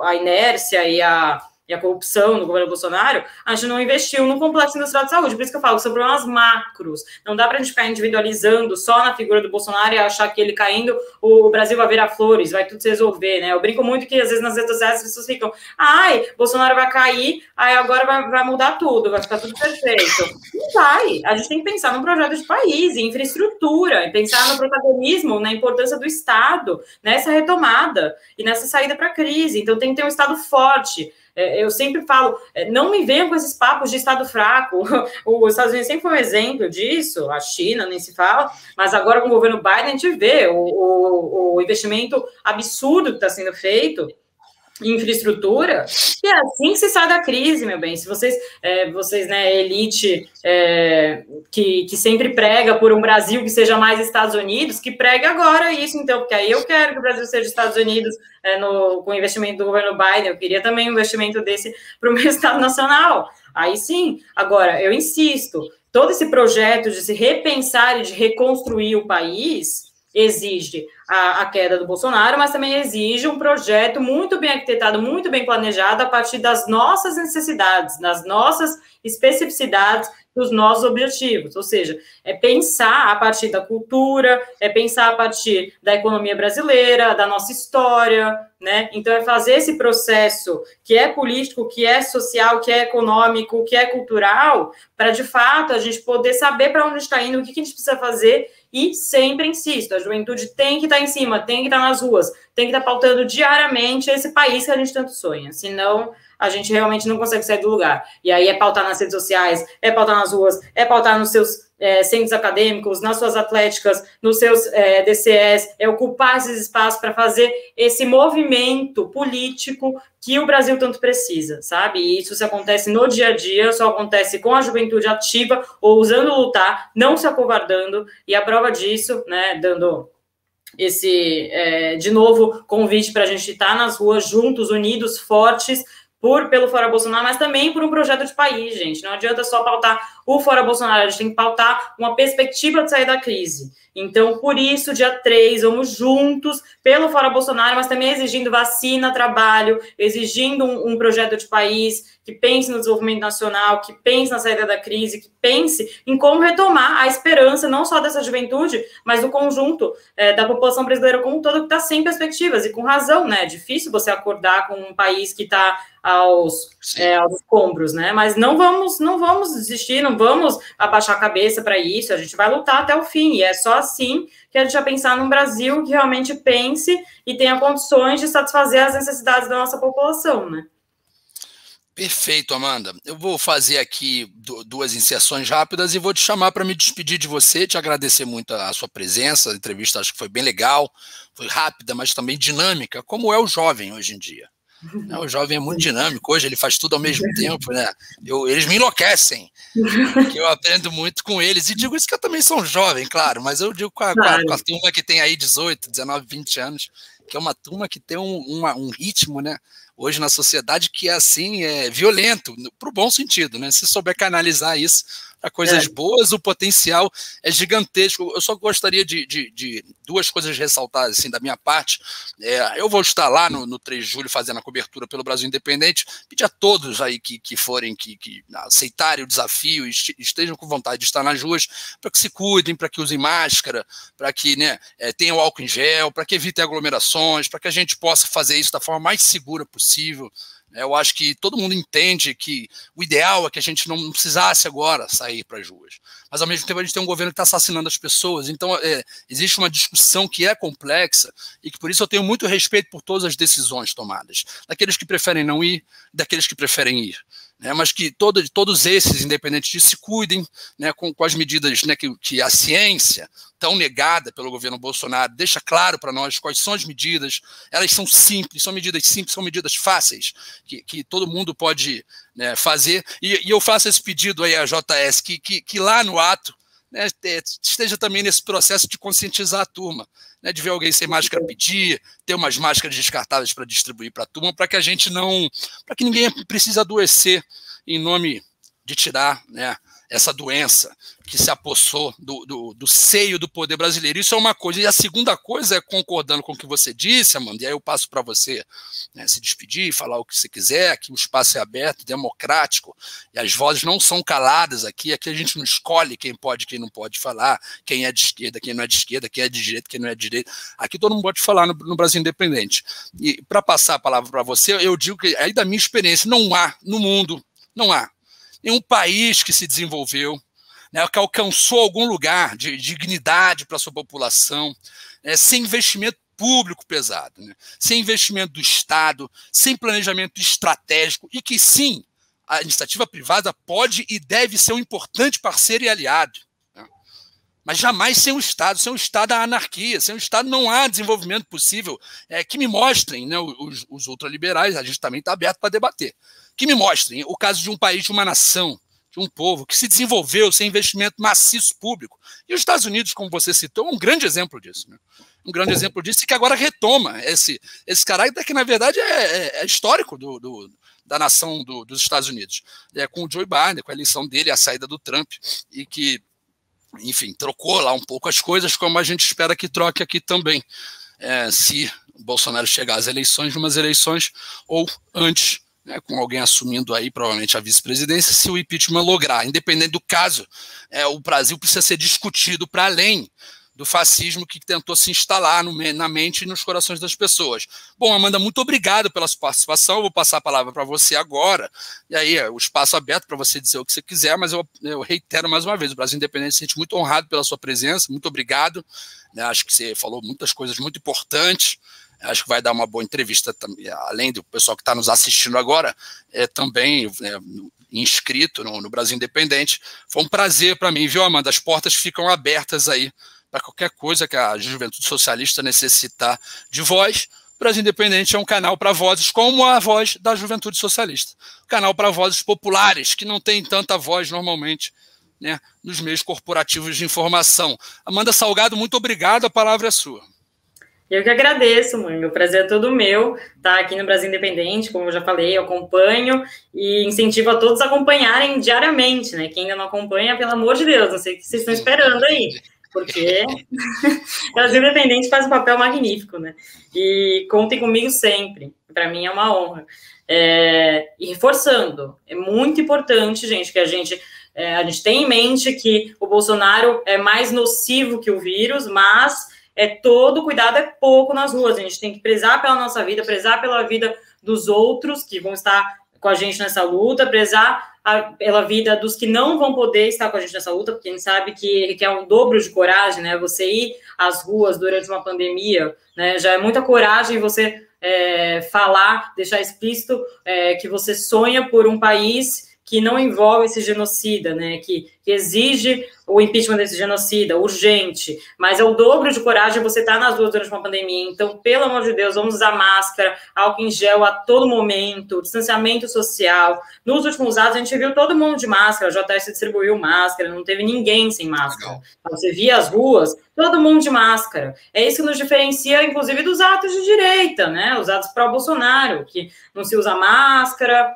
a inércia e a corrupção no governo Bolsonaro, a gente não investiu no complexo industrial de saúde. Por isso que eu falo que são problemas macros. Não dá para a gente ficar individualizando só na figura do Bolsonaro e achar que ele caindo, o Brasil vai virar flores, vai tudo se resolver, né? Eu brinco muito que, às vezes, nas redes sociais as pessoas ficam, Bolsonaro vai cair, aí agora vai mudar tudo, vai ficar tudo perfeito. Não vai. A gente tem que pensar num projeto de país, em infraestrutura, e pensar no protagonismo, na importância do Estado, nessa retomada e nessa saída para a crise. Então, tem que ter um Estado forte. Eu sempre falo, não me venham com esses papos de Estado fraco. Os Estados Unidos sempre foi um exemplo disso, a China nem se fala, mas agora com o governo Biden a gente vê o investimento absurdo que está sendo feito em infraestrutura, e é assim que se sai da crise, meu bem. Se vocês né, elite que sempre prega por um Brasil que seja mais Estados Unidos, que pregue agora isso, então, porque aí eu quero que o Brasil seja Estados Unidos com o investimento do governo Biden, eu queria também um investimento desse para o meu Estado Nacional. Aí sim, agora, eu insisto, todo esse projeto de se repensar e de reconstruir o país exige a queda do Bolsonaro, mas também exige um projeto muito bem arquitetado, muito bem planejado, a partir das nossas necessidades, das nossas especificidades, dos nossos objetivos. Ou seja, é pensar a partir da cultura, é pensar a partir da economia brasileira, da nossa história, né? Então, é fazer esse processo que é político, que é social, que é econômico, que é cultural, para, de fato, a gente poder saber para onde está indo, o que a gente precisa fazer. E sempre insisto, a juventude tem que estar em cima, tem que estar nas ruas, tem que estar pautando diariamente esse país que a gente tanto sonha, senão a gente realmente não consegue sair do lugar. E aí é pautar nas redes sociais, é pautar nas ruas, é pautar nos seus centros acadêmicos, nas suas atléticas, nos seus DCS, é ocupar esses espaços para fazer esse movimento político que o Brasil tanto precisa, sabe? E isso se acontece no dia a dia, só acontece com a juventude ativa, ousando lutar, não se acovardando, e a prova disso, né, dando esse, de novo, convite para a gente estar nas ruas juntos, unidos, fortes, pelo Fora Bolsonaro, mas também por um projeto de país, gente. Não adianta só pautar o Fora Bolsonaro, a gente tem que pautar uma perspectiva de sair da crise. Então, por isso, dia 3, vamos juntos pelo Fora Bolsonaro, mas também exigindo vacina, trabalho, exigindo um projeto de país que pense no desenvolvimento nacional, que pense na saída da crise, que pense em como retomar a esperança, não só dessa juventude, mas do conjunto da população brasileira como um todo, que está sem perspectivas, e com razão, né? É difícil você acordar com um país que está aos escombros, né? Mas não vamos desistir, não vamos abaixar a cabeça para isso, a gente vai lutar até o fim, e é só assim que a gente vai pensar num Brasil que realmente pense e tenha condições de satisfazer as necessidades da nossa população, né? Perfeito, Amanda. Eu vou fazer aqui duas inserções rápidas e vou te chamar para me despedir de você, te agradecer muito a sua presença. A entrevista acho que foi bem legal, foi rápida, mas também dinâmica, como é o jovem hoje em dia. Não, o jovem é muito dinâmico, hoje ele faz tudo ao mesmo tempo, né? Eles me enlouquecem, que eu aprendo muito com eles, e digo isso que eu também sou um jovem, claro, mas eu digo com a turma que tem aí 18, 19, 20 anos, que é uma turma que tem um ritmo, né, hoje na sociedade que é assim, violento, pro bom sentido, né? Se souber canalizar isso para coisas boas, o potencial é gigantesco. Eu só gostaria de duas coisas ressaltadas assim, da minha parte. Eu vou estar lá no 3 de julho fazendo a cobertura pelo Brasil Independente, pedir a todos aí que forem, que aceitarem o desafio e estejam com vontade de estar nas ruas, para que se cuidem, para que usem máscara, para que, né, tenham álcool em gel, para que evitem aglomerações, para que a gente possa fazer isso da forma mais segura possível. Eu acho que todo mundo entende que o ideal é que a gente não precisasse agora sair para as ruas. Mas, ao mesmo tempo, a gente tem um governo que está assassinando as pessoas. Então, existe uma discussão que é complexa e que, por isso, eu tenho muito respeito por todas as decisões tomadas. Daqueles que preferem não ir, daqueles que preferem ir. Mas que todos esses, independentes disso, se cuidem, né, com as medidas, né, que a ciência, tão negada pelo governo Bolsonaro, deixa claro para nós quais são as medidas. Elas são simples, são medidas fáceis, que todo mundo pode, né, fazer. E eu faço esse pedido aí à JS, que lá no ato, né, esteja também nesse processo de conscientizar a turma, né, de ver alguém sem máscara pedir, ter umas máscaras descartáveis para distribuir para a turma, para que a gente para que ninguém precise adoecer em nome de tirar, né, essa doença que se apossou do seio do poder brasileiro. Isso é uma coisa. E a segunda coisa é, concordando com o que você disse, Amanda, e aí eu passo para você, né, se despedir, falar o que você quiser, aqui o espaço é aberto, democrático, e as vozes não são caladas aqui a gente não escolhe quem pode e quem não pode falar, quem é de esquerda, quem não é de esquerda, quem é de direita, quem não é de direita. Aqui todo mundo pode falar no Brasil Independente. E para passar a palavra para você, eu digo que aí da minha experiência, não há no mundo, não há nenhum país que se desenvolveu, né, que alcançou algum lugar de dignidade para a sua população, sem investimento público pesado, né, sem investimento do Estado, sem planejamento estratégico, e que sim, a iniciativa privada pode e deve ser um importante parceiro e aliado, né, mas jamais sem o Estado. Sem o Estado há anarquia, sem o Estado não há desenvolvimento possível. Que me mostrem, né, os ultraliberais, a gente também está aberto para debater, que me mostrem o caso de um país, de uma nação, de um povo que se desenvolveu sem investimento maciço público. E os Estados Unidos, como você citou, é um grande exemplo disso, né? Um grande exemplo disso, e que agora retoma esse caráter que, na verdade, é histórico da nação dos Estados Unidos. Com o Joe Biden, com a eleição dele, a saída do Trump, e que, enfim, trocou lá um pouco as coisas, como a gente espera que troque aqui também, se o Bolsonaro chegar às eleições, numas eleições, ou antes, né, com alguém assumindo aí provavelmente a vice-presidência, se o impeachment lograr. Independente do caso, o Brasil precisa ser discutido para além do fascismo que tentou se instalar na mente e nos corações das pessoas. Bom, Amanda, muito obrigado pela sua participação. Eu vou passar a palavra para você agora, e aí o espaço aberto para você dizer o que você quiser, mas eu reitero mais uma vez, o Brasil Independente se sente muito honrado pela sua presença, muito obrigado, né, acho que você falou muitas coisas muito importantes. Acho que vai dar uma boa entrevista, além do pessoal que está nos assistindo agora, também inscrito no Brasil Independente. Foi um prazer para mim, viu, Amanda? As portas ficam abertas aí para qualquer coisa que a Juventude Socialista necessitar de voz. O Brasil Independente é um canal para vozes como a voz da Juventude Socialista. Canal para vozes populares, que não tem tanta voz normalmente, né, nos meios corporativos de informação. Amanda Salgado, muito obrigado, a palavra é sua. Eu que agradeço, Manga. O prazer é todo meu estar aqui no Brasil Independente, como eu já falei, eu acompanho e incentivo a todos a acompanharem diariamente, né? Quem ainda não acompanha, pelo amor de Deus, não sei o que vocês estão esperando aí, porque o Brasil Independente faz um papel magnífico, né? E contem comigo sempre, para mim é uma honra. E reforçando, é muito importante, gente, que a gente tenha em mente que o Bolsonaro é mais nocivo que o vírus, mas todo cuidado é pouco nas ruas. A gente tem que prezar pela nossa vida, prezar pela vida dos outros que vão estar com a gente nessa luta, prezar pela vida dos que não vão poder estar com a gente nessa luta, porque a gente sabe que requer um dobro de coragem, né? Você ir às ruas durante uma pandemia, né? Já é muita coragem você falar, deixar explícito que você sonha por um país que não envolve esse genocida, né, que exige o impeachment desse genocida, urgente, mas é o dobro de coragem você estar nas ruas durante uma pandemia. Então, pelo amor de Deus, vamos usar máscara, álcool em gel a todo momento, distanciamento social. Nos últimos anos, a gente viu todo mundo de máscara, a JS distribuiu máscara, não teve ninguém sem máscara. Então, você via as ruas, todo mundo de máscara. É isso que nos diferencia, inclusive, dos atos de direita, né, os atos pró-Bolsonaro, que não se usa máscara,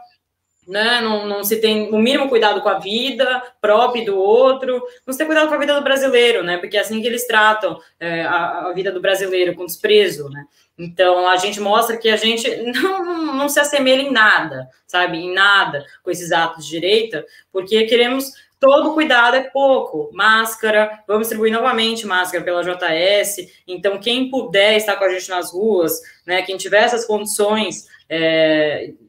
né? Não se tem o mínimo cuidado com a vida própria e do outro, não se tem cuidado com a vida do brasileiro, né? Porque é assim que eles tratam a vida do brasileiro, com desprezo, né? Então, a gente mostra que a gente não se assemelha em nada, sabe? Em nada com esses atos de direita, porque queremos... Todo cuidado é pouco. Máscara, vamos distribuir novamente máscara pela JS. Então, quem puder estar com a gente nas ruas, né, quem tiver essas condições,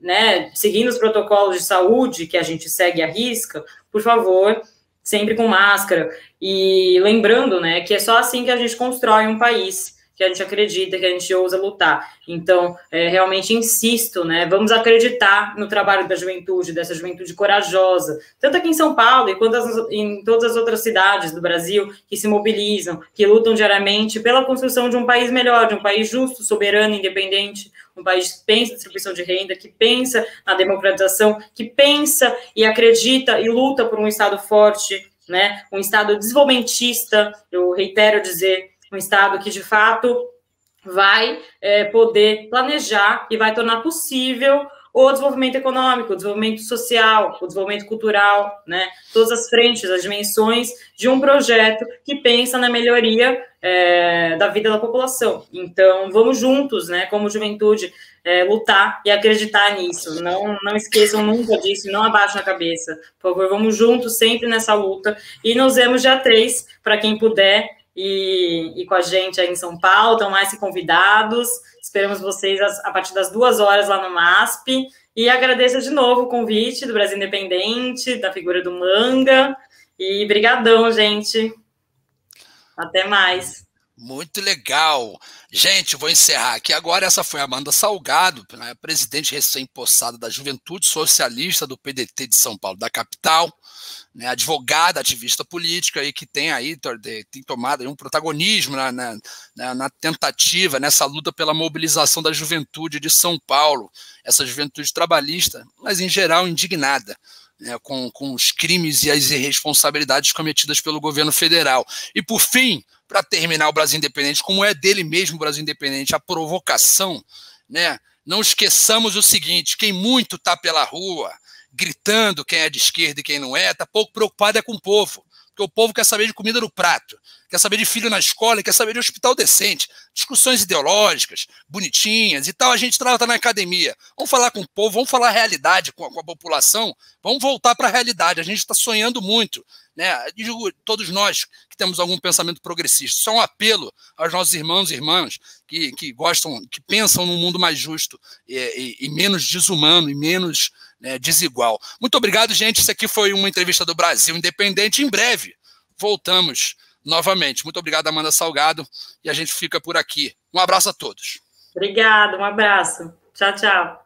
né, seguindo os protocolos de saúde que a gente segue à risca, por favor, sempre com máscara. E lembrando, né, que é só assim que a gente constrói um país, que a gente acredita, que a gente ousa lutar. Então, realmente insisto, né, vamos acreditar no trabalho da juventude, dessa juventude corajosa, tanto aqui em São Paulo e quanto em todas as outras cidades do Brasil, que se mobilizam, que lutam diariamente pela construção de um país melhor, de um país justo, soberano, independente, um país que pensa na distribuição de renda, que pensa na democratização, que pensa e acredita e luta por um Estado forte, né, um Estado desenvolvimentista, eu reitero dizer, um Estado que, de fato, vai poder planejar e vai tornar possível o desenvolvimento econômico, o desenvolvimento social, o desenvolvimento cultural, né? Todas as frentes, as dimensões de um projeto que pensa na melhoria da vida da população. Então, vamos juntos, né, como juventude, lutar e acreditar nisso. Não esqueçam nunca disso, não abaixem a cabeça. Por favor, vamos juntos sempre nessa luta. E nos vemos dia 3, para quem puder, e com a gente aí em São Paulo, estão mais que convidados, esperamos vocês a partir das 2 horas lá no MASP, e agradeço de novo o convite do Brasil Independente, da figura do Manga, e brigadão, gente, até mais. Muito legal. Gente, vou encerrar aqui agora. Essa foi a Amanda Salgado, né, presidente recém-possada da Juventude Socialista do PDT de São Paulo, da capital, né, advogada, ativista política, e que tem aí tem tomado aí um protagonismo na tentativa, nessa luta pela mobilização da juventude de São Paulo, essa juventude trabalhista, mas em geral indignada, né, com os crimes e as irresponsabilidades cometidas pelo governo federal. E, por fim, para terminar o Brasil Independente, como é dele mesmo o Brasil Independente, a provocação, né? Não esqueçamos o seguinte: quem muito está pela rua, gritando quem é de esquerda e quem não é, está pouco preocupado com o povo. Porque o povo quer saber de comida no prato, quer saber de filho na escola, quer saber de hospital decente. Discussões ideológicas, bonitinhas e tal, a gente trata na academia. Vamos falar com o povo, vamos falar a realidade com a população, vamos voltar para a realidade. A gente está sonhando muito, né? Digo, todos nós que temos algum pensamento progressista. Isso é um apelo aos nossos irmãos e irmãs que gostam, que pensam num mundo mais justo e menos desumano e menos, né, desigual. Muito obrigado, gente. Isso aqui foi uma entrevista do Brasil Independente. Em breve voltamos novamente. Muito obrigado, Amanda Salgado, e a gente fica por aqui. Um abraço a todos. Obrigada, um abraço. Tchau, tchau.